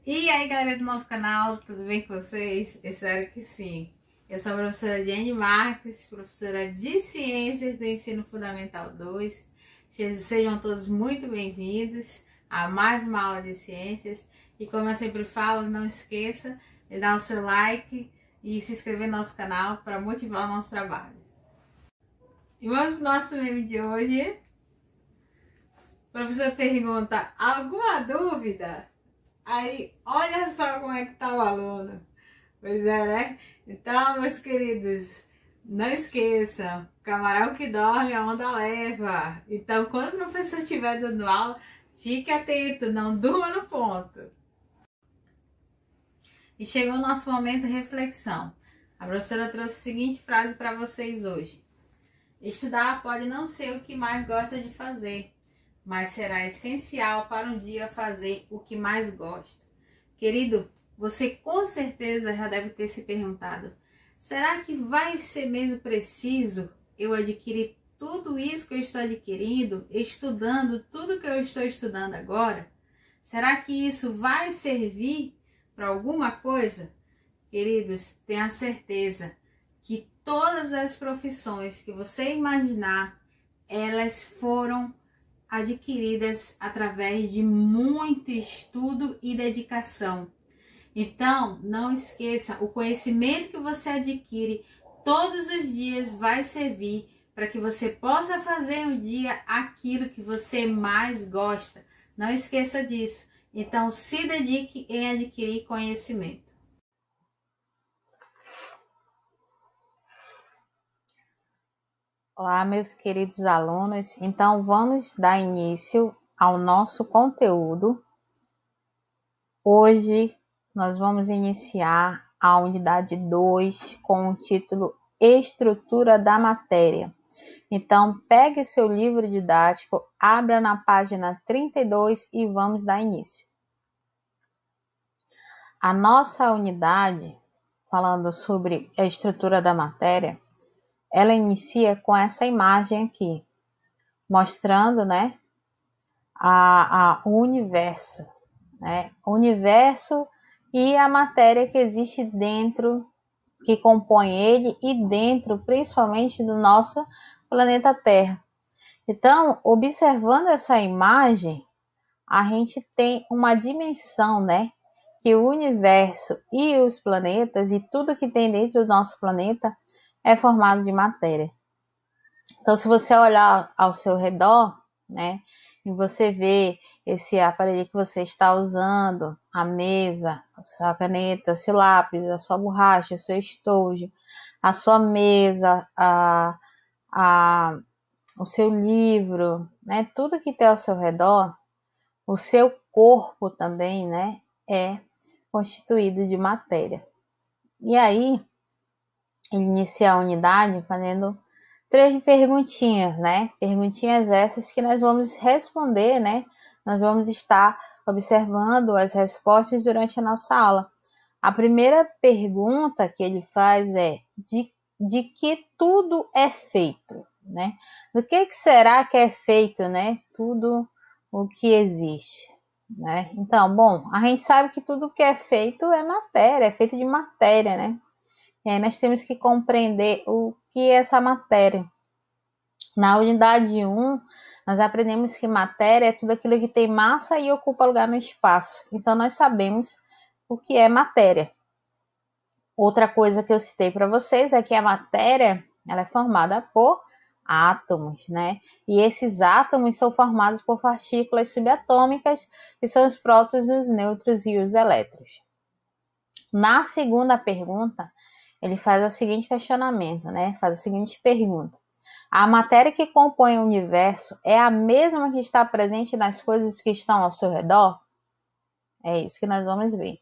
E aí, galera do nosso canal, tudo bem com vocês? Eu espero que sim. Eu sou a professora Diane Marques, professora de Ciências do Ensino Fundamental 2. Sejam todos muito bem-vindos a mais uma aula de Ciências. E como eu sempre falo, não esqueça de dar o seu like e se inscrever no nosso canal para motivar o nosso trabalho. E vamos para o nosso meme de hoje. O professor pergunta: alguma dúvida? Aí, olha só como é que tá o aluno. Pois é, né? Então, meus queridos, não esqueçam, camarão que dorme, a onda leva. Então, quando o professor estiver dando aula, fique atento, não durma no ponto. E chegou o nosso momento de reflexão. A professora trouxe a seguinte frase para vocês hoje: estudar pode não ser o que mais gosta de fazer, mas será essencial para um dia fazer o que mais gosta. Querido, você com certeza já deve ter se perguntado: será que vai ser mesmo preciso eu adquirir tudo isso que eu estou adquirindo, estudando tudo que eu estou estudando agora? Será que isso vai servir para alguma coisa? Queridos, tenha certeza que todas as profissões que você imaginar, elas foram adquiridas através de muito estudo e dedicação. Então, não esqueça, o conhecimento que você adquire todos os dias vai servir para que você possa fazer um dia aquilo que você mais gosta. Não esqueça disso. Então, se dedique em adquirir conhecimento. Olá, meus queridos alunos. Então, vamos dar início ao nosso conteúdo. Hoje, nós vamos iniciar a unidade 2 com o título Estrutura da Matéria. Então, pegue seu livro didático, abra na página 32 e vamos dar início. A nossa unidade, falando sobre a estrutura da matéria, ela inicia com essa imagem aqui, mostrando, né, o universo, né, o universo e a matéria que existe dentro, que compõe ele e dentro, principalmente, do nosso planeta Terra. Então, observando essa imagem, a gente tem uma dimensão, né, que o universo e os planetas e tudo que tem dentro do nosso planeta é formado de matéria. Então, se você olhar ao seu redor, né, e você vê esse aparelho que você está usando, a mesa, a sua caneta, seu lápis, a sua borracha, o seu estojo, a sua mesa, o seu livro, né, tudo que tem ao seu redor, o seu corpo também, né, é constituído de matéria. E aí, iniciar a unidade fazendo 3 perguntinhas, né? Perguntinhas essas que nós vamos responder, né? Nós vamos estar observando as respostas durante a nossa aula. A primeira pergunta que ele faz é: de que tudo é feito, né? Do que será que é feito, né? Tudo o que existe, né? Então, bom, a gente sabe que tudo que é feito é matéria, é feito de matéria, né? E aí nós temos que compreender o que é essa matéria. Na unidade 1, nós aprendemos que matéria é tudo aquilo que tem massa e ocupa lugar no espaço. Então, nós sabemos o que é matéria. Outra coisa que eu citei para vocês é que a matéria ela é formada por átomos, né? E esses átomos são formados por partículas subatômicas, que são os prótons, os nêutrons e os elétrons. Na segunda pergunta, ele faz o seguinte questionamento, né? Faz a seguinte pergunta: a matéria que compõe o universo é a mesma que está presente nas coisas que estão ao seu redor? É isso que nós vamos ver.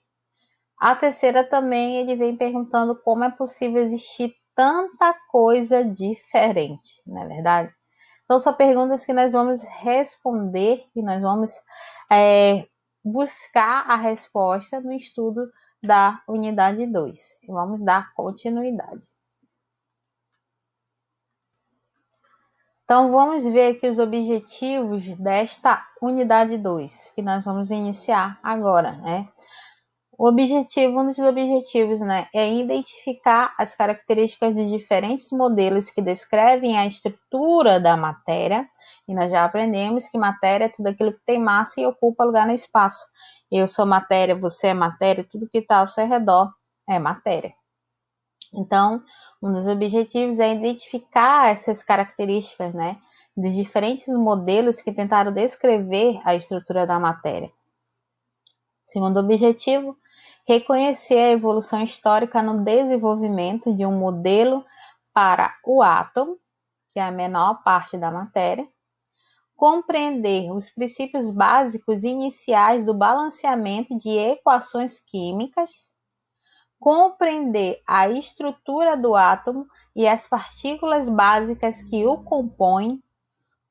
A terceira também, ele vem perguntando como é possível existir tanta coisa diferente, não é verdade? Então, são perguntas que nós vamos responder e nós vamos buscar a resposta no estudo da unidade 2. Vamos dar continuidade. Então, vamos ver aqui os objetivos desta unidade 2, que nós vamos iniciar agora, né? Um dos objetivos, né, é identificar as características de diferentes modelos que descrevem a estrutura da matéria. E nós já aprendemos que matéria é tudo aquilo que tem massa e ocupa lugar no espaço. Eu sou matéria, você é matéria, tudo que está ao seu redor é matéria. Então, um dos objetivos é identificar essas características, né, dos diferentes modelos que tentaram descrever a estrutura da matéria. Segundo objetivo, reconhecer a evolução histórica no desenvolvimento de um modelo para o átomo, que é a menor parte da matéria, compreender os princípios básicos iniciais do balanceamento de equações químicas, compreender a estrutura do átomo e as partículas básicas que o compõem,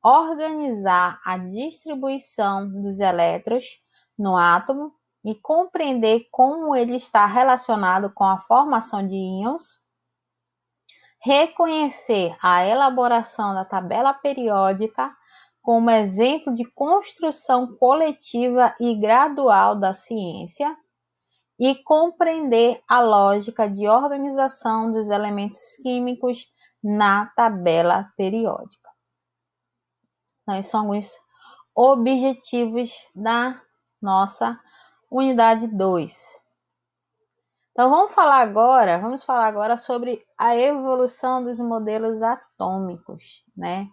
organizar a distribuição dos elétrons no átomo e compreender como ele está relacionado com a formação de íons, reconhecer a elaboração da tabela periódica como exemplo de construção coletiva e gradual da ciência e compreender a lógica de organização dos elementos químicos na tabela periódica. Então, esses são alguns objetivos da nossa unidade 2. Então, vamos falar agora sobre a evolução dos modelos atômicos, né?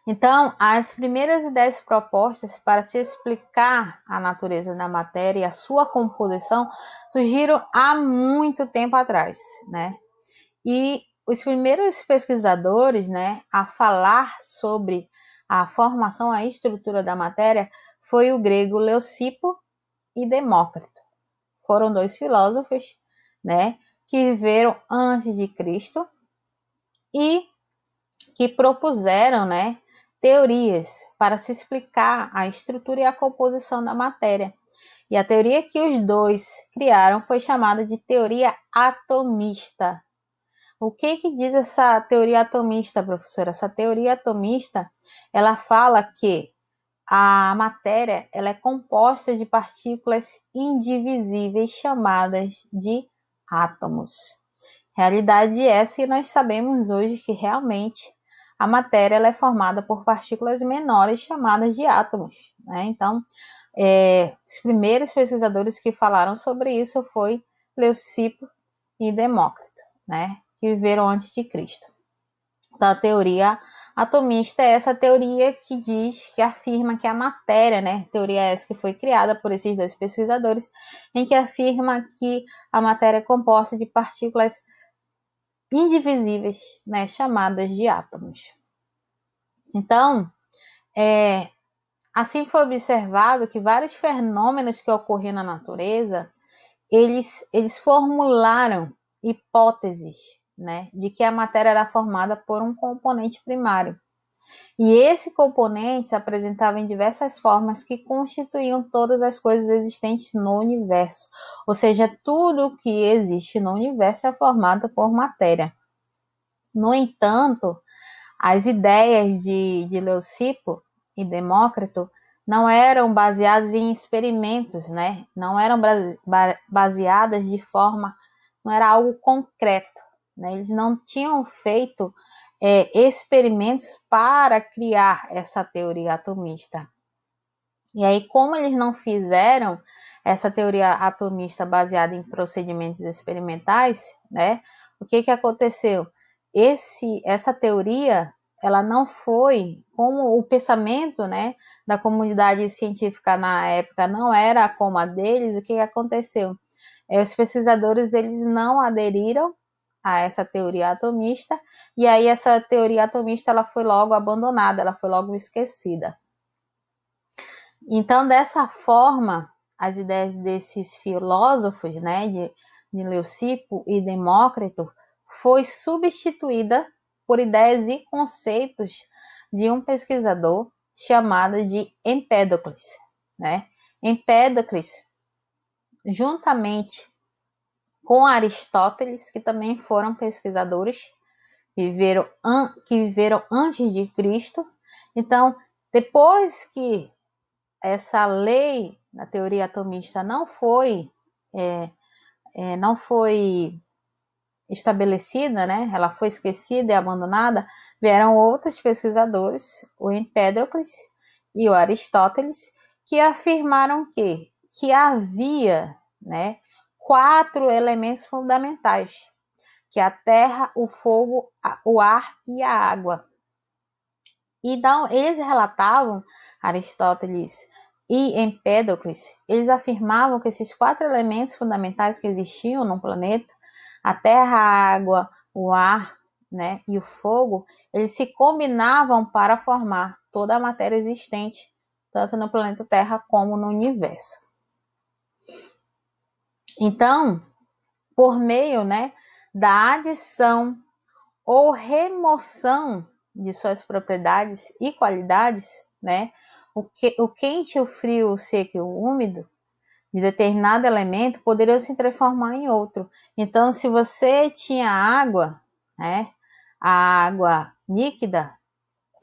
Então, as primeiras ideias propostas para se explicar a natureza da matéria e a sua composição surgiram há muito tempo atrás, né? E os primeiros pesquisadores, né, a falar sobre a formação, a estrutura da matéria, foi o grego Leucipo e Demócrito. Foram dois filósofos, né, que viveram antes de Cristo e que propuseram, né, teorias para se explicar a estrutura e a composição da matéria. E a teoria que os dois criaram foi chamada de teoria atomista. O que diz essa teoria atomista, professora? Essa teoria atomista, ela fala que a matéria ela é composta de partículas indivisíveis chamadas de átomos. Realidade essa que nós sabemos hoje que realmente a matéria ela é formada por partículas menores chamadas de átomos, né? Então, os primeiros pesquisadores que falaram sobre isso foi Leucipo e Demócrito, né? Que viveram antes de Cristo. Então, a teoria atomista é essa teoria que afirma que a matéria, né? Teoria essa que foi criada por esses dois pesquisadores, em que afirma que a matéria é composta de partículas indivisíveis, né, chamadas de átomos. Então, assim foi observado que vários fenômenos que ocorriam na natureza, eles formularam hipóteses, né, de que a matéria era formada por um componente primário. E esse componente se apresentava em diversas formas que constituíam todas as coisas existentes no universo. Ou seja, tudo que existe no universo é formado por matéria. No entanto, as ideias de Leucipo e Demócrito não eram baseadas em experimentos, né? Não eram baseadas de forma, não era algo concreto, né? Eles não tinham feito experimentos para criar essa teoria atomista. E aí, como eles não fizeram essa teoria atomista baseada em procedimentos experimentais, né? O que aconteceu? Essa teoria, ela não foi, como o pensamento, né, da comunidade científica na época não era como a deles, o que aconteceu? Os pesquisadores, eles não aderiram a essa teoria atomista, e aí essa teoria atomista ela foi logo abandonada, ela foi logo esquecida. Então, dessa forma, as ideias desses filósofos, né, de Leucipo e Demócrito, foi substituída por ideias e conceitos de um pesquisador chamado de Empédocles, né? Empédocles, juntamente com Aristóteles, que também foram pesquisadores que viveram antes de Cristo. Então, depois que essa lei na teoria atomista não foi estabelecida, né? Ela foi esquecida e abandonada, vieram outros pesquisadores, o Empédocles e o Aristóteles, que afirmaram que havia, né, 4 elementos fundamentais, que é a terra, o fogo, o ar e a água. Então, eles relatavam, Aristóteles e Empédocles, eles afirmavam que esses 4 elementos fundamentais que existiam no planeta, a terra, a água, o ar, né, e o fogo, eles se combinavam para formar toda a matéria existente, tanto no planeta Terra como no universo. Então, por meio, né, da adição ou remoção de suas propriedades e qualidades, né, o quente, o frio, o seco e o úmido, de determinado elemento poderiam se transformar em outro. Então, se você tinha água, né, a água líquida,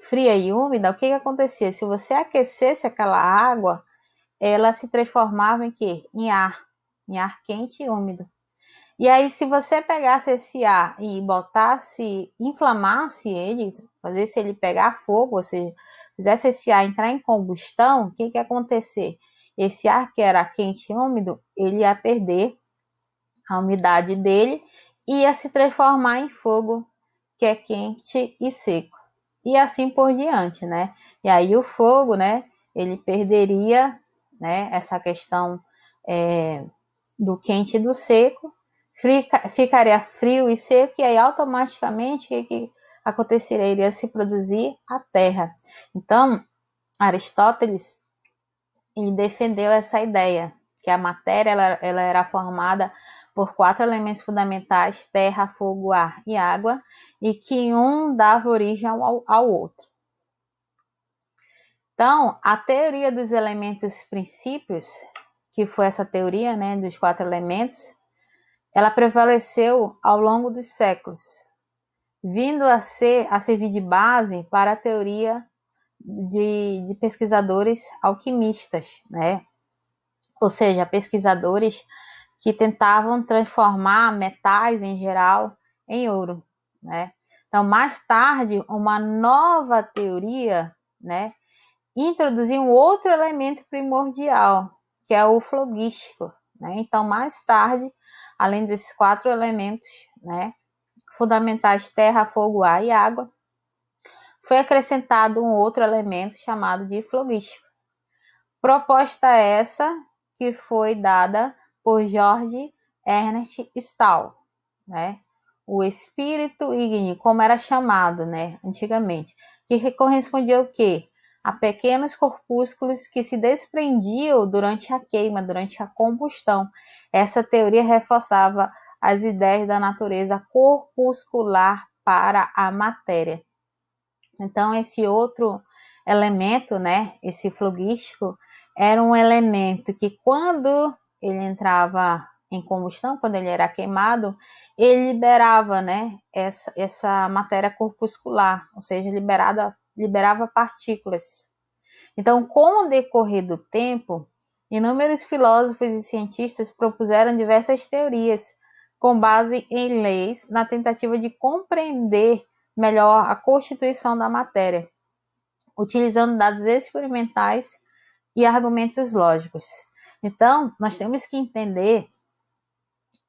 fria e úmida, o que acontecia? Se você aquecesse aquela água, ela se transformava em quê? Em ar quente e úmido. E aí, se você pegasse esse ar e botasse, inflamasse ele, fazesse ele pegar fogo, ou seja, fizesse esse ar entrar em combustão, o que ia acontecer? Esse ar que era quente e úmido, ele ia perder a umidade dele e ia se transformar em fogo, que é quente e seco. E assim por diante, né? E aí o fogo, né, ele perderia, né, essa questão do quente e do seco, ficaria frio e seco, e aí automaticamente o que aconteceria? Iria se produzir a terra. Então, Aristóteles, ele defendeu essa ideia, que a matéria ela era formada por 4 elementos fundamentais, terra, fogo, ar e água, e que um dava origem ao outro. Então, a teoria dos elementos princípios, que foi essa teoria, né, dos 4 elementos, ela prevaleceu ao longo dos séculos, vindo a servir de base para a teoria de pesquisadores alquimistas, né? Ou seja, pesquisadores que tentavam transformar metais em geral em ouro, né? Então, mais tarde, uma nova teoria, né, introduziu um outro elemento primordial, que é o flogístico, né? Então, mais tarde, além desses 4 elementos, né, fundamentais, terra, fogo, ar e água, foi acrescentado um outro elemento chamado de flogístico. Proposta essa que foi dada por Georg Ernst Stahl, né? O espírito ígneo, como era chamado, né, antigamente, que correspondia ao quê? A pequenos corpúsculos que se desprendiam durante a queima, durante a combustão. Essa teoria reforçava as ideias da natureza corpuscular para a matéria. Então, esse outro elemento, né, esse flogístico, era um elemento que quando ele entrava em combustão, quando ele era queimado, ele liberava, né, essa matéria corpuscular, ou seja, liberava partículas. Então, com o decorrer do tempo, inúmeros filósofos e cientistas propuseram diversas teorias com base em leis na tentativa de compreender melhor a constituição da matéria, utilizando dados experimentais e argumentos lógicos. Então, nós temos que entender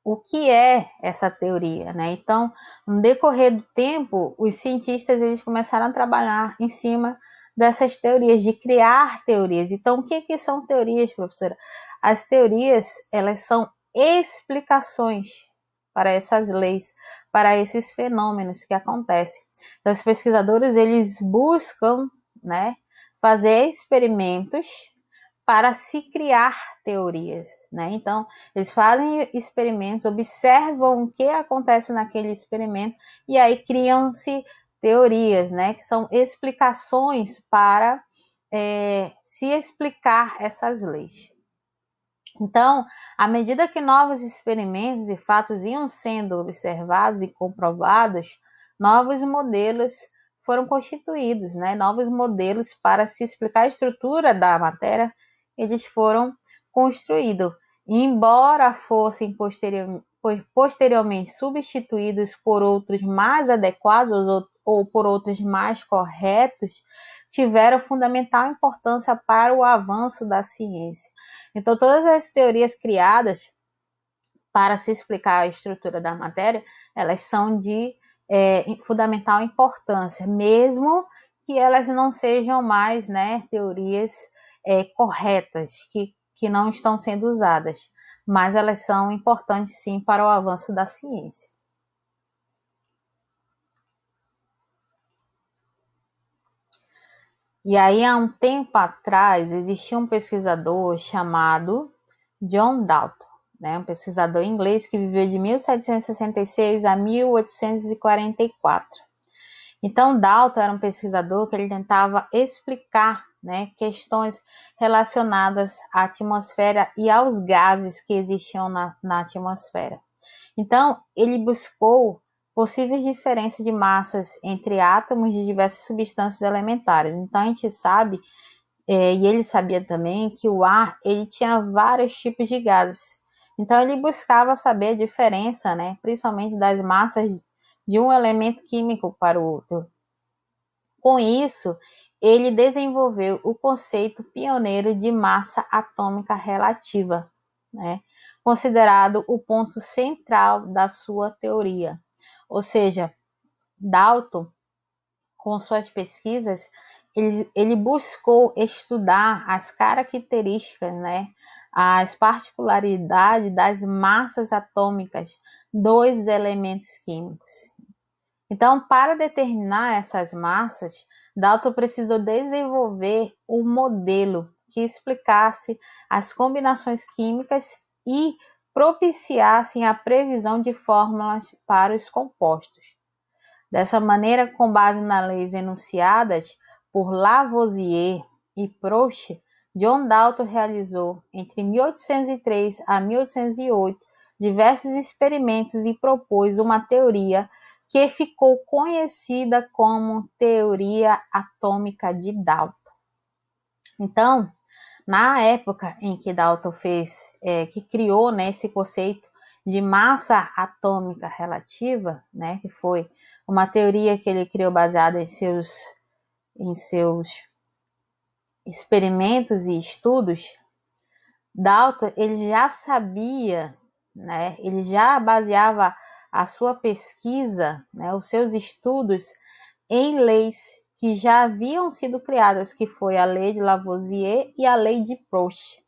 o que é essa teoria, né? Então, no decorrer do tempo, os cientistas eles começaram a trabalhar em cima dessas teorias, de criar teorias. Então, o que são teorias, professora? As teorias, elas são explicações para essas leis, para esses fenômenos que acontecem. Então, os pesquisadores, eles buscam, né, fazer experimentos para se criar teorias, né? Então, eles fazem experimentos, observam o que acontece naquele experimento e aí criam-se teorias, né? Que são explicações para se explicar essas leis. Então, à medida que novos experimentos e fatos iam sendo observados e comprovados, novos modelos foram constituídos, né? Novos modelos para se explicar a estrutura da matéria, eles foram construído, embora fossem posteriormente substituídos por outros mais adequados ou por outros mais corretos, tiveram fundamental importância para o avanço da ciência. Então, todas as teorias criadas para se explicar a estrutura da matéria, elas são de fundamental importância, mesmo que elas não sejam mais, né, teorias corretas, que não estão sendo usadas, mas elas são importantes sim para o avanço da ciência. E aí, há um tempo atrás, existia um pesquisador chamado John Dalton, né, um pesquisador inglês que viveu de 1766 a 1844. Então, Dalton era um pesquisador que ele tentava explicar, né, questões relacionadas à atmosfera e aos gases que existiam na atmosfera. Então, ele buscou possíveis diferenças de massas entre átomos de diversas substâncias elementares. Então, a gente sabe, e ele sabia também, que o ar ele tinha vários tipos de gases. Então, ele buscava saber a diferença, né, principalmente das massas de um elemento químico para o outro. Com isso, ele desenvolveu o conceito pioneiro de massa atômica relativa, né, considerado o ponto central da sua teoria. Ou seja, Dalton, com suas pesquisas, ele buscou estudar as características, né, as particularidades das massas atômicas dos elementos químicos. Então, para determinar essas massas, Dalton precisou desenvolver um modelo que explicasse as combinações químicas e propiciassem a previsão de fórmulas para os compostos. Dessa maneira, com base nas leis enunciadas por Lavoisier e Proust, John Dalton realizou, entre 1803 a 1808, diversos experimentos e propôs uma teoria que ficou conhecida como teoria atômica de Dalton. Então, na época em que Dalton que criou, né, esse conceito de massa atômica relativa, né, que foi uma teoria que ele criou baseada em seus experimentos e estudos, Dalton ele já sabia, né, ele já baseava a sua pesquisa, né, os seus estudos em leis que já haviam sido criadas, que foi a lei de Lavoisier e a lei de Proust.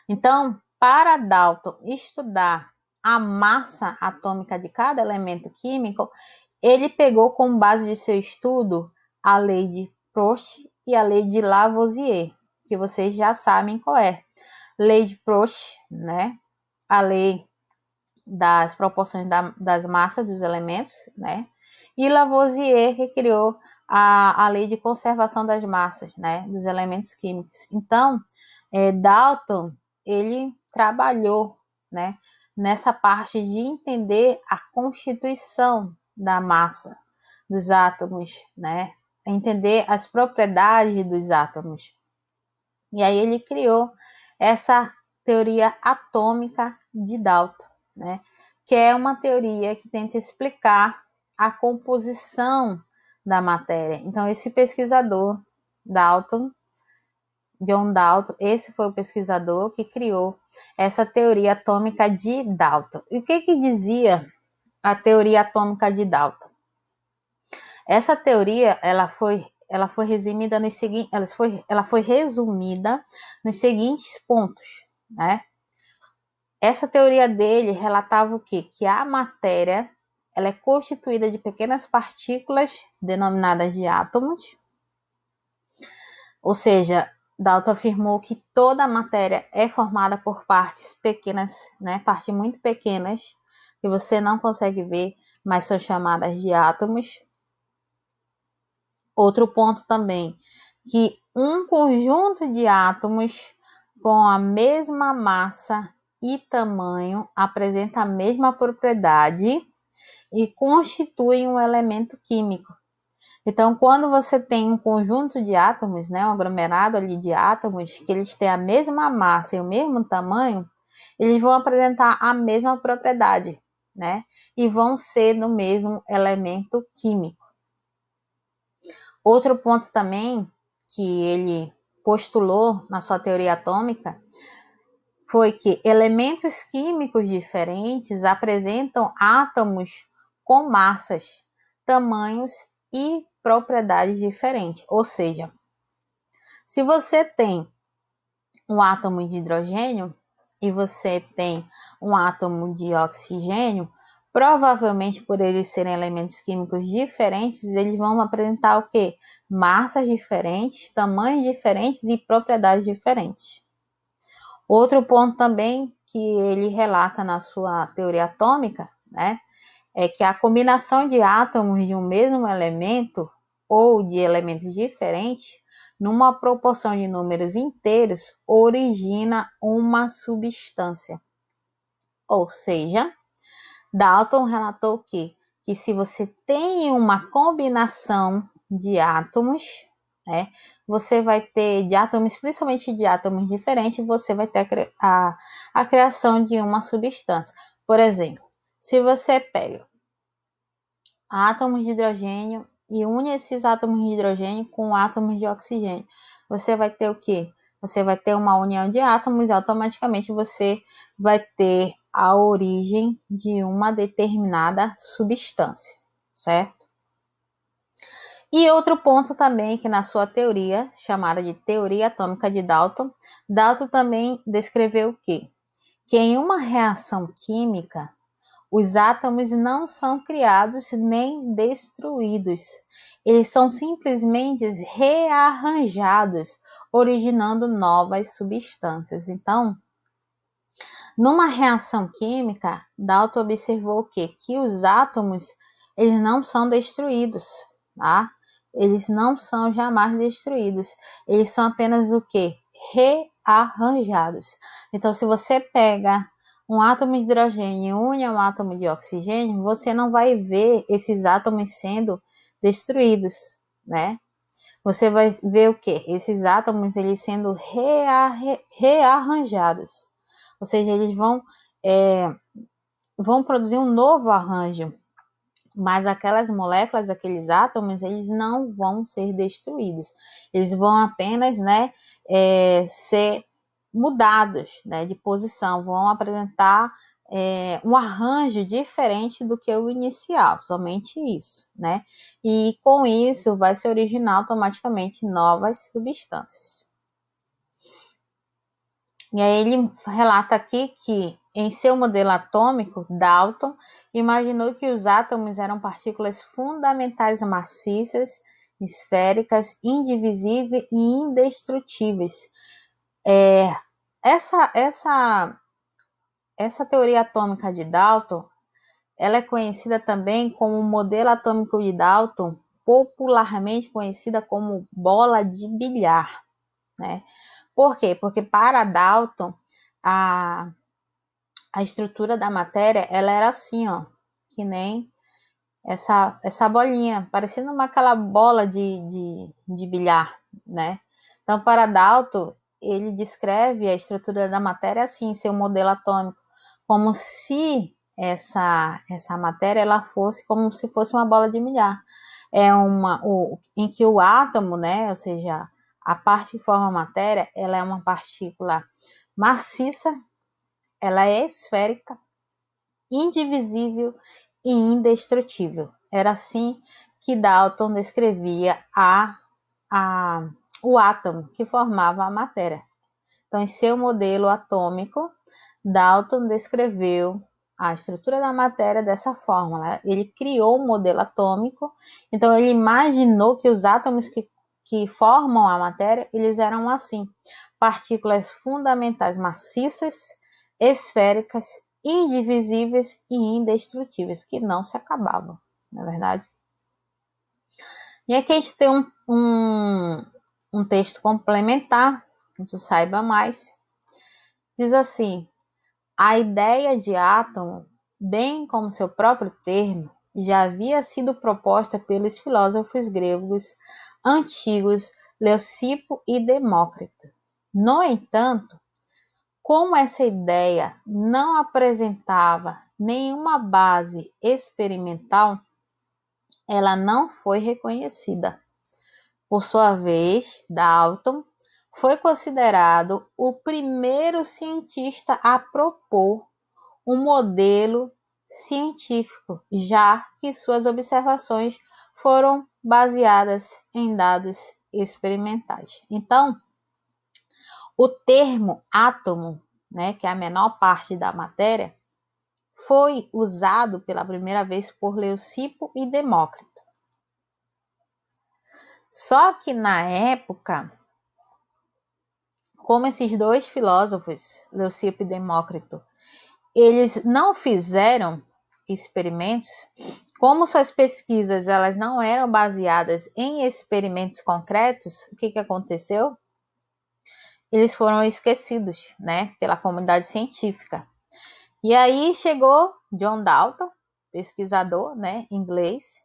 Então, para Dalton estudar a massa atômica de cada elemento químico, ele pegou como base de seu estudo a lei de Proust e a lei de Lavoisier, que vocês já sabem qual é. Lei de Proust, né? A lei das proporções das massas dos elementos, né? E Lavoisier que criou a lei de conservação das massas, né? Dos elementos químicos. Então, Dalton ele trabalhou, né, nessa parte de entender a constituição da massa dos átomos, né, entender as propriedades dos átomos. E aí ele criou essa teoria atômica de Dalton, né, que é uma teoria que tenta explicar a composição da matéria. Então, esse pesquisador, John Dalton, esse foi o pesquisador que criou essa teoria atômica de Dalton. E o que dizia a teoria atômica de Dalton? Essa teoria, ela foi resumida nos seguintes, ela foi resumida nos seguintes pontos, né? Essa teoria dele relatava o quê? Que a matéria, ela é constituída de pequenas partículas denominadas de átomos. Ou seja, Dalton afirmou que toda a matéria é formada por partes pequenas, né? Partes muito pequenas, que você não consegue ver, mas são chamadas de átomos. Outro ponto também, que um conjunto de átomos com a mesma massa e tamanho apresenta a mesma propriedade e constitui um elemento químico. Então, quando você tem um conjunto de átomos, né, um aglomerado ali de átomos, que eles têm a mesma massa e o mesmo tamanho, eles vão apresentar a mesma propriedade, né? E vão ser do mesmo elemento químico. Outro ponto também que ele postulou na sua teoria atômica foi que elementos químicos diferentes apresentam átomos com massas, tamanhos e propriedades diferentes. Ou seja, se você tem um átomo de hidrogênio e você tem um átomo de oxigênio, provavelmente por eles serem elementos químicos diferentes, eles vão apresentar o quê? Massas diferentes, tamanhos diferentes e propriedades diferentes. Outro ponto também que ele relata na sua teoria atômica, né, é que a combinação de átomos de um mesmo elemento ou de elementos diferentes, numa proporção de números inteiros, origina uma substância. Ou seja, Dalton relatou que se você tem uma combinação de átomos, né, você vai ter de átomos, principalmente de átomos diferentes, você vai ter a criação de uma substância. Por exemplo, se você pega átomos de hidrogênio e une esses átomos de hidrogênio com átomos de oxigênio, você vai ter o quê? Você vai ter uma união de átomos e automaticamente você vai ter a origem de uma determinada substância, certo? E outro ponto também que na sua teoria, chamada de teoria atômica de Dalton, Dalton também descreveu o quê? Que em uma reação química, os átomos não são criados nem destruídos. Eles são simplesmente rearranjados, originando novas substâncias. Então, numa reação química, Dalton observou o quê? Que os átomos eles não são destruídos, tá? Eles não são jamais destruídos. Eles são apenas o quê? Rearranjados. Então, se você pega um átomo de hidrogênio e une a um átomo de oxigênio, você não vai ver esses átomos sendo destruídos, né? Você vai ver o quê? Esses átomos eles sendo rearranjados. Ou seja, eles vão produzir um novo arranjo, mas aquelas moléculas, aqueles átomos, eles não vão ser destruídos. Eles vão apenas, né, ser mudados, né, de posição, vão apresentar um arranjo diferente do que o inicial, somente isso, né? E com isso vai se originar automaticamente novas substâncias. E aí ele relata aqui que em seu modelo atômico, Dalton imaginou que os átomos eram partículas fundamentais maciças, esféricas, indivisíveis e indestrutíveis. Essa teoria atômica de Dalton, ela é conhecida também como modelo atômico de Dalton, popularmente conhecida como bola de bilhar, né? Por quê? Porque para Dalton, a estrutura da matéria, ela era assim, ó, que nem essa bolinha, parecendo aquela bola de bilhar, né? Então, para Dalton, ele descreve a estrutura da matéria assim, seu modelo atômico, como se essa matéria ela fosse como se fosse uma bola de bilhar. Em que o átomo, né, ou seja, a parte que forma a matéria, ela é uma partícula maciça, ela é esférica, indivisível e indestrutível. Era assim que Dalton descrevia o átomo que formava a matéria. Então, em seu modelo atômico, Dalton descreveu a estrutura da matéria dessa forma, né? Ele criou um modelo atômico, então ele imaginou que os átomos que formam a matéria, eles eram assim, partículas fundamentais maciças, esféricas, indivisíveis e indestrutíveis, que não se acabavam, não é verdade? E aqui a gente tem um texto complementar, que a gente saiba mais. Diz assim: a ideia de átomo, bem como seu próprio termo, já havia sido proposta pelos filósofos gregos antigos Leucipo e Demócrito. No entanto, como essa ideia não apresentava nenhuma base experimental, ela não foi reconhecida. Por sua vez, Dalton foi considerado o primeiro cientista a propor um modelo científico, já que suas observações foram baseadas em dados experimentais. Então, o termo átomo, né, que é a menor parte da matéria, foi usado pela primeira vez por Leucipo e Demócrito. Só que na época, como esses dois filósofos, Leucipo e Demócrito, eles não fizeram experimentos, como suas pesquisas elas não eram baseadas em experimentos concretos, o que aconteceu? Eles foram esquecidos, né, pela comunidade científica. E aí chegou John Dalton, pesquisador, né, inglês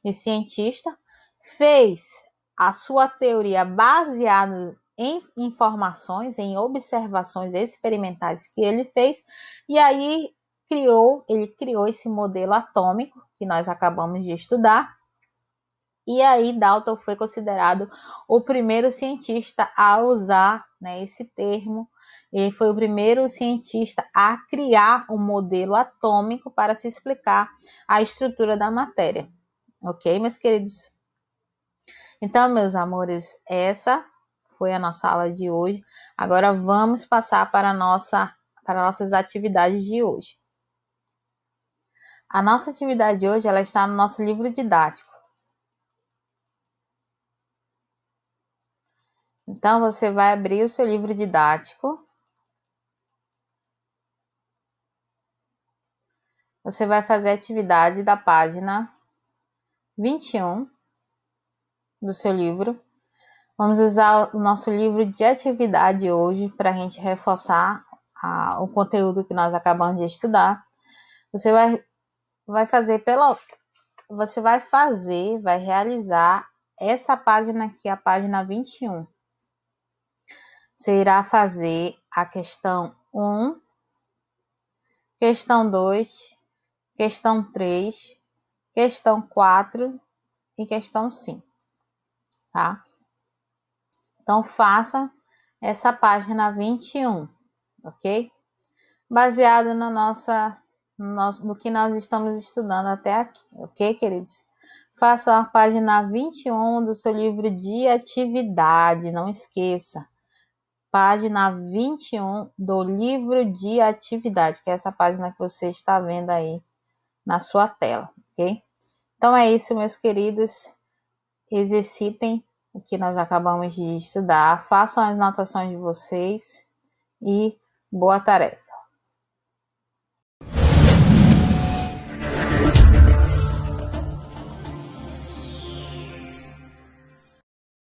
e cientista, fez a sua teoria baseada em informações, em observações experimentais que ele fez, e aí ele criou esse modelo atômico que nós acabamos de estudar. E aí Dalton foi considerado o primeiro cientista a usar, né, esse termo. Ele foi o primeiro cientista a criar um modelo atômico para se explicar a estrutura da matéria. Ok, meus queridos? Então, meus amores, essa foi a nossa aula de hoje. Agora vamos passar para nossas atividades de hoje. A nossa atividade de hoje ela está no nosso livro didático. Então, você vai abrir o seu livro didático. Você vai fazer a atividade da página 21 do seu livro. Vamos usar o nosso livro de atividade hoje para a gente reforçar o conteúdo que nós acabamos de estudar. Você vai realizar essa página aqui, a página 21. Você irá fazer a questão 1, questão 2, questão 3, questão 4 e questão 5, tá? Então, faça essa página 21, ok? Baseado no que nós estamos estudando até aqui, ok, queridos? Faça a página 21 do seu livro de atividade, não esqueça. Página 21 do livro de atividade, que é essa página que você está vendo aí na sua tela, ok? Então é isso, meus queridos. Exercitem o que nós acabamos de estudar, façam as anotações de vocês e boa tarefa.